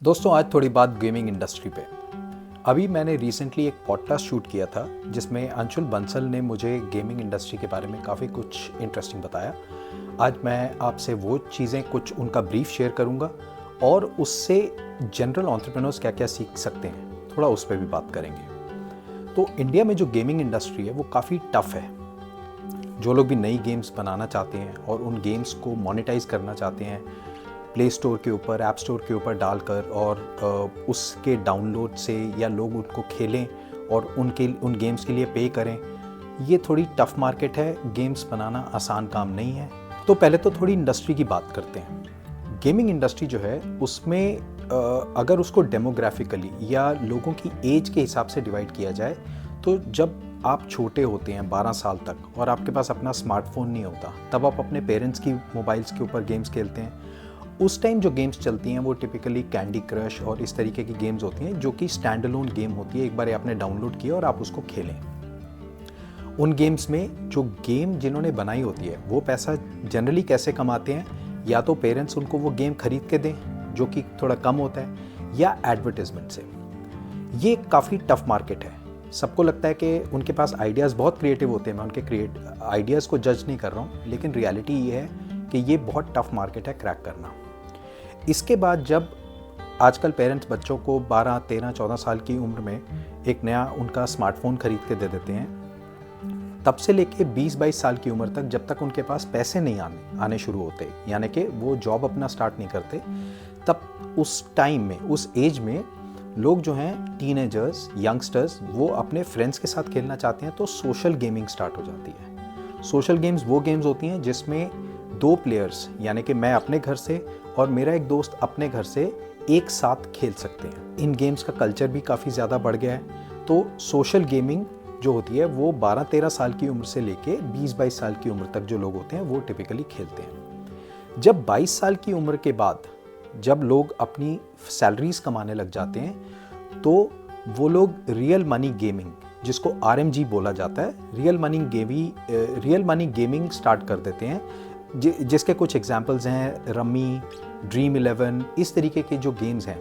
दोस्तों, आज थोड़ी बात गेमिंग इंडस्ट्री पे। अभी मैंने रिसेंटली एक पॉडकास्ट शूट किया था जिसमें अंशुल बंसल ने मुझे गेमिंग इंडस्ट्री के बारे में काफ़ी कुछ इंटरेस्टिंग बताया। आज मैं आपसे वो चीज़ें कुछ उनका ब्रीफ शेयर करूंगा और उससे जनरल एंटरप्रेन्योर्स क्या क्या सीख सकते हैं, थोड़ा उस पर भी बात करेंगे। तो इंडिया में जो गेमिंग इंडस्ट्री है वो काफ़ी टफ़ है। जो लोग भी नई गेम्स बनाना चाहते हैं और उन गेम्स को मोनेटाइज करना चाहते हैं, प्ले स्टोर के ऊपर, ऐप स्टोर के ऊपर डालकर और उसके डाउनलोड से या लोग उनको खेलें और उन गेम्स के लिए पे करें, ये थोड़ी टफ मार्केट है। गेम्स बनाना आसान काम नहीं है। तो पहले तो थोड़ी इंडस्ट्री की बात करते हैं। गेमिंग इंडस्ट्री जो है उसमें अगर उसको डेमोग्राफिकली या लोगों की एज के हिसाब से डिवाइड किया जाए तो जब आप छोटे होते हैं 12 साल तक और आपके पास अपना स्मार्टफोन नहीं होता, तब आप अपने पेरेंट्स की मोबाइल्स के ऊपर गेम्स खेलते हैं। उस टाइम जो गेम्स चलती हैं वो टिपिकली कैंडी क्रश और इस तरीके की गेम्स होती हैं जो कि स्टैंड अलोन गेम होती है। एक बार आपने डाउनलोड किया और आप उसको खेलें। उन गेम्स में जो गेम जिन्होंने बनाई होती है वो पैसा जनरली कैसे कमाते हैं, या तो पेरेंट्स उनको वो गेम खरीद के दें जो कि थोड़ा कम होता है, या एडवर्टाइजमेंट से। ये काफ़ी टफ मार्केट है। सबको लगता है कि उनके पास आइडियाज़ बहुत क्रिएटिव होते हैं। मैं उनके आइडियाज़ को जज नहीं कर रहा हूँ, लेकिन रियलिटी ये है कि ये बहुत टफ मार्केट है क्रैक करना। इसके बाद जब आजकल पेरेंट्स बच्चों को 12, 13, 14 साल की उम्र में एक नया उनका स्मार्टफोन खरीद के दे देते हैं, तब से लेके 20-22 साल की उम्र तक, जब तक उनके पास पैसे नहीं आने शुरू होते, यानी कि वो जॉब अपना स्टार्ट नहीं करते, तब उस टाइम में, उस एज में लोग जो हैं टीनेजर्स, यंगस्टर्स, वो अपने फ्रेंड्स के साथ खेलना चाहते हैं। तो सोशल गेमिंग स्टार्ट हो जाती है। सोशल गेम्स वो गेम्स होती हैं जिसमें 2 प्लेयर्स, यानी कि मैं अपने घर से और मेरा एक दोस्त अपने घर से एक साथ खेल सकते हैं। इन गेम्स का कल्चर भी काफ़ी ज़्यादा बढ़ गया है। तो सोशल गेमिंग जो होती है वो 12-13 साल की उम्र से लेके 20-22 साल की उम्र तक जो लोग होते हैं वो टिपिकली खेलते हैं। जब 22 साल की उम्र के बाद जब लोग अपनी सैलरीज कमाने लग जाते हैं तो वो लोग रियल मनी गेमिंग, जिसको RMG बोला जाता है, रियल मनी गेमिंग स्टार्ट कर देते हैं। जिसके कुछ एग्जांपल्स हैं रमी, ड्रीम 11, इस तरीके के जो गेम्स हैं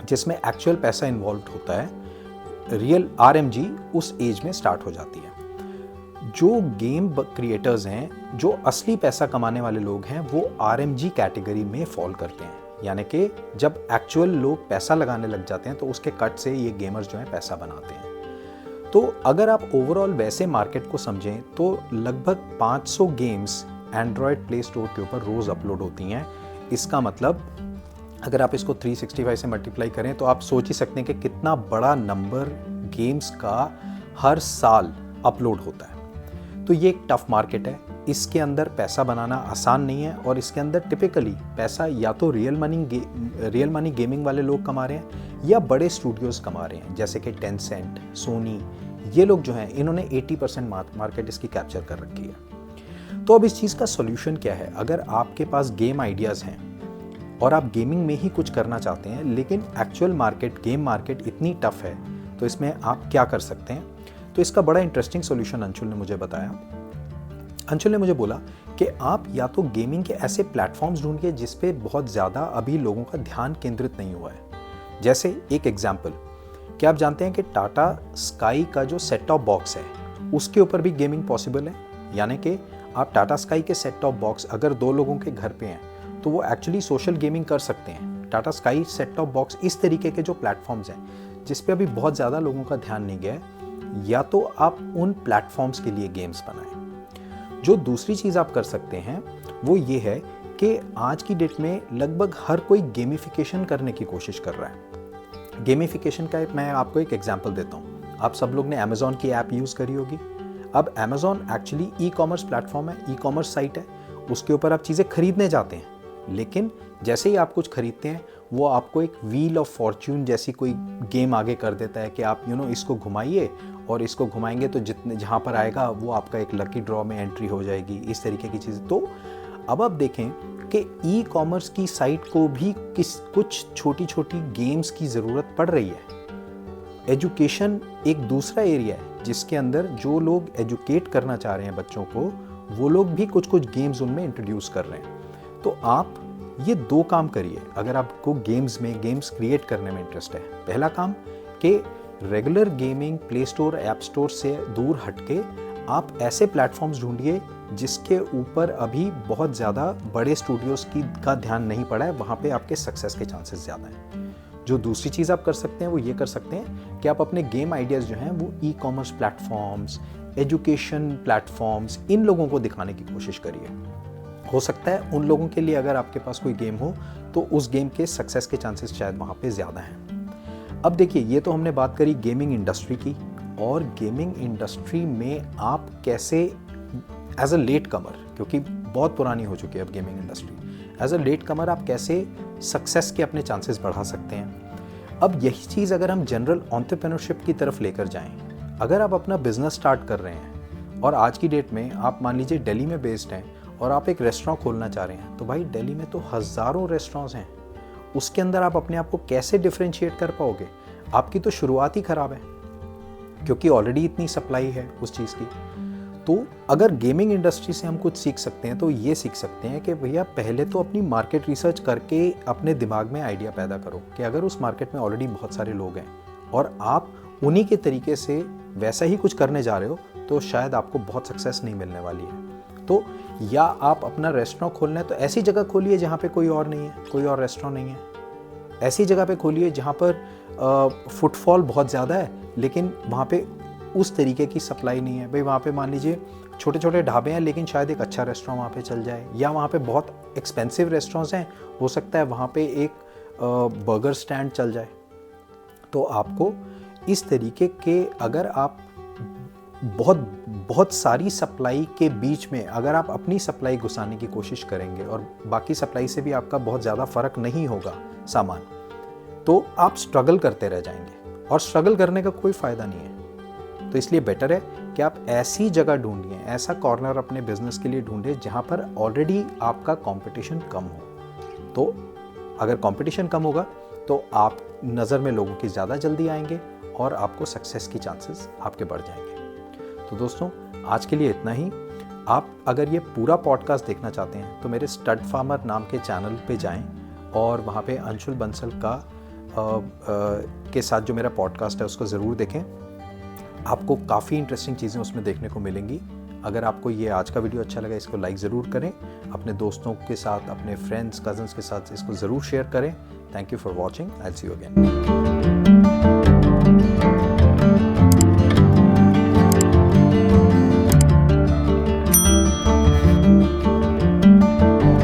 जिसमें एक्चुअल पैसा इन्वॉल्व होता है। रियल RMG उस एज में स्टार्ट हो जाती है। जो गेम क्रिएटर्स हैं, जो असली पैसा कमाने वाले लोग हैं, वो RMG कैटेगरी में फॉल करते हैं। यानी कि जब एक्चुअल लोग पैसा लगाने लग जाते हैं तो उसके कट से ये गेमर्स जो हैं पैसा बनाते हैं। तो अगर आप ओवरऑल वैसे मार्केट को समझें तो लगभग 500 गेम्स एंड्रॉयड प्ले स्टोर के ऊपर रोज़ अपलोड होती हैं। इसका मतलब अगर आप इसको 365 से मल्टीप्लाई करें तो आप सोच ही सकते हैं कि कितना बड़ा नंबर गेम्स का हर साल अपलोड होता है। तो ये एक टफ मार्केट है। इसके अंदर पैसा बनाना आसान नहीं है और इसके अंदर टिपिकली पैसा या तो रियल मनी गेमिंग वाले लोग कमा रहे हैं या बड़े स्टूडियोज़ कमा रहे हैं, जैसे कि टेंसेंट, सोनी, ये लोग जो हैं इन्होंने 80% मार्केट इसकी कैप्चर कर रखी है। तो अब इस चीज़ का सोल्यूशन क्या है? अगर आपके पास गेम आइडियाज़ हैं और आप गेमिंग में ही कुछ करना चाहते हैं, लेकिन एक्चुअल मार्केट, गेम मार्केट इतनी टफ है, तो इसमें आप क्या कर सकते हैं? तो इसका बड़ा इंटरेस्टिंग सॉल्यूशन अंशुल ने मुझे बताया। अंशुल ने मुझे बोला कि आप या तो गेमिंग के ऐसे प्लेटफॉर्म्स ढूंढिए जिस पे बहुत ज़्यादा अभी लोगों का ध्यान केंद्रित नहीं हुआ है। जैसे एक एग्जाम्पल, क्या आप जानते हैं कि टाटा स्काई का जो सेट टॉप बॉक्स है उसके ऊपर भी गेमिंग पॉसिबल है? यानी कि आप टाटा स्काई के सेट टॉप बॉक्स अगर 2 लोगों के घर पे हैं तो वो एक्चुअली सोशल गेमिंग कर सकते हैं। Tata sky set top box, इस तरीके के जो प्लेटफॉर्म्स हैं जिस पे अभी बहुत ज़्यादा लोगों का ध्यान नहीं गया है, या तो आप उन प्लेटफॉर्म्स के लिए गेम्स बनाएं। जो दूसरी चीज़ आप कर सकते हैं वो ये है कि आज की डेट में लगभग हर कोई गेमिफिकेशन करने की कोशिश कर रहा है। गेमिफिकेशन का मैं आपको एक एग्जांपल देता हूँ। आप सब लोग ने अमेज़ॉन की ऐप यूज़ करी होगी। अब अमेज़ॉन एक्चुअली ई-कॉमर्स प्लेटफॉर्म है, ई-कॉमर्स साइट है। उसके ऊपर आप चीज़ें खरीदने जाते हैं, लेकिन जैसे ही आप कुछ खरीदते हैं वो आपको एक व्हील ऑफ फॉर्च्यून जैसी कोई गेम आगे कर देता है कि आप इसको घुमाइए और इसको घुमाएंगे तो जितने जहाँ पर आएगा वो आपका एक लकी ड्रॉ में एंट्री हो जाएगी, इस तरीके की चीज़। तो अब आप देखें कि ई कॉमर्स की साइट को भी कुछ छोटी छोटी गेम्स की ज़रूरत पड़ रही है। एजुकेशन एक दूसरा एरिया है जिसके अंदर जो लोग एजुकेट करना चाह रहे हैं बच्चों को, वो लोग भी कुछ कुछ गेम्स उनमें इंट्रोड्यूस कर रहे हैं। तो आप ये 2 काम करिए अगर आपको गेम्स क्रिएट करने में इंटरेस्ट है। पहला काम कि regular gaming play store app store से दूर हटके आप ऐसे प्लेटफॉर्म्स ढूंढिए जिसके ऊपर अभी बहुत ज़्यादा बड़े स्टूडियोज़ का ध्यान नहीं पड़ा है, वहाँ पे आपके सक्सेस के चांसेस ज़्यादा हैं। जो दूसरी चीज़ आप कर सकते हैं वो ये कर सकते हैं कि आप अपने गेम आइडियाज़ जो हैं वो ई-कॉमर्स प्लेटफॉर्म्स, एजुकेशन प्लेटफॉर्म्स, इन लोगों को दिखाने की कोशिश करिए। हो सकता है उन लोगों के लिए अगर आपके पास कोई गेम हो तो उस गेम के सक्सेस के चांसेस शायद वहाँ पे ज़्यादा हैं। अब देखिए, ये तो हमने बात करी गेमिंग इंडस्ट्री की, और गेमिंग इंडस्ट्री में आप कैसे एज अ लेट कमर, क्योंकि बहुत पुरानी हो चुकी है अब gaming industry, as a latecomer आप कैसे सक्सेस के अपने चांसेस बढ़ा सकते हैं। अब यही चीज़ अगर हम जनरल एंटरप्रेन्योरशिप की तरफ लेकर जाएं, अगर आप अपना बिजनेस स्टार्ट कर रहे हैं और आज की डेट में आप मान लीजिए दिल्ली में बेस्ड हैं और आप एक रेस्टोरेंट खोलना चाह रहे हैं, तो भाई दिल्ली में तो हज़ारों रेस्टोरेंट्स हैं, उसके अंदर आप अपने आप को कैसे डिफरेंशिएट कर पाओगे? आपकी तो शुरुआत ही ख़राब है, क्योंकि ऑलरेडी इतनी सप्लाई है उस चीज़ की। तो अगर गेमिंग इंडस्ट्री से हम कुछ सीख सकते हैं तो ये सीख सकते हैं कि भैया पहले तो अपनी मार्केट रिसर्च करके अपने दिमाग में आइडिया पैदा करो कि अगर उस मार्केट में ऑलरेडी बहुत सारे लोग हैं और आप उन्हीं के तरीके से वैसा ही कुछ करने जा रहे हो, तो शायद आपको बहुत सक्सेस नहीं मिलने वाली है। तो या आप अपना रेस्टोरेंट खोलना है तो ऐसी जगह खोलिए जहाँ पे कोई और नहीं है, कोई और रेस्टोरेंट नहीं है। ऐसी जगह पे खोलिए जहाँ पर फुटफॉल बहुत ज़्यादा है लेकिन वहाँ पे उस तरीके की सप्लाई नहीं है। भाई वहाँ पे मान लीजिए छोटे छोटे ढाबे हैं लेकिन शायद एक अच्छा रेस्टोरेंट वहाँ पे चल जाए, या वहाँ पे बहुत एक्सपेंसिव रेस्टोरेंट्स हैं, हो सकता है वहाँ पे एक बर्गर स्टैंड चल जाए। तो आपको इस तरीके के, अगर आप बहुत सारी सप्लाई के बीच में अगर आप अपनी सप्लाई घुसाने की कोशिश करेंगे और बाकी सप्लाई से भी आपका बहुत ज़्यादा फ़र्क नहीं होगा सामान, तो आप स्ट्रगल करते रह जाएंगे और स्ट्रगल करने का कोई फ़ायदा नहीं है। तो इसलिए बेटर है कि आप ऐसी जगह ढूंढिए, ऐसा कॉर्नर अपने बिजनेस के लिए ढूंढिए जहाँ पर ऑलरेडी आपका कंपटीशन कम हो। तो अगर कंपटीशन कम होगा तो आप नज़र में लोगों की ज़्यादा जल्दी आएंगे और आपको सक्सेस की चांसेस आपके बढ़ जाएंगे। तो दोस्तों, आज के लिए इतना ही। आप अगर ये पूरा पॉडकास्ट देखना चाहते हैं तो मेरे स्टड फार्मर नाम के चैनल पे जाएं और वहाँ पे अंशुल बंसल के साथ जो मेरा पॉडकास्ट है उसको ज़रूर देखें। आपको काफ़ी इंटरेस्टिंग चीज़ें उसमें देखने को मिलेंगी। अगर आपको ये आज का वीडियो अच्छा लगा, इसको लाइक ज़रूर करें, अपने दोस्तों के साथ, अपने फ्रेंड्स, कज़न्स के साथ इसको ज़रूर शेयर करें। Thank you for watching. I will see you again.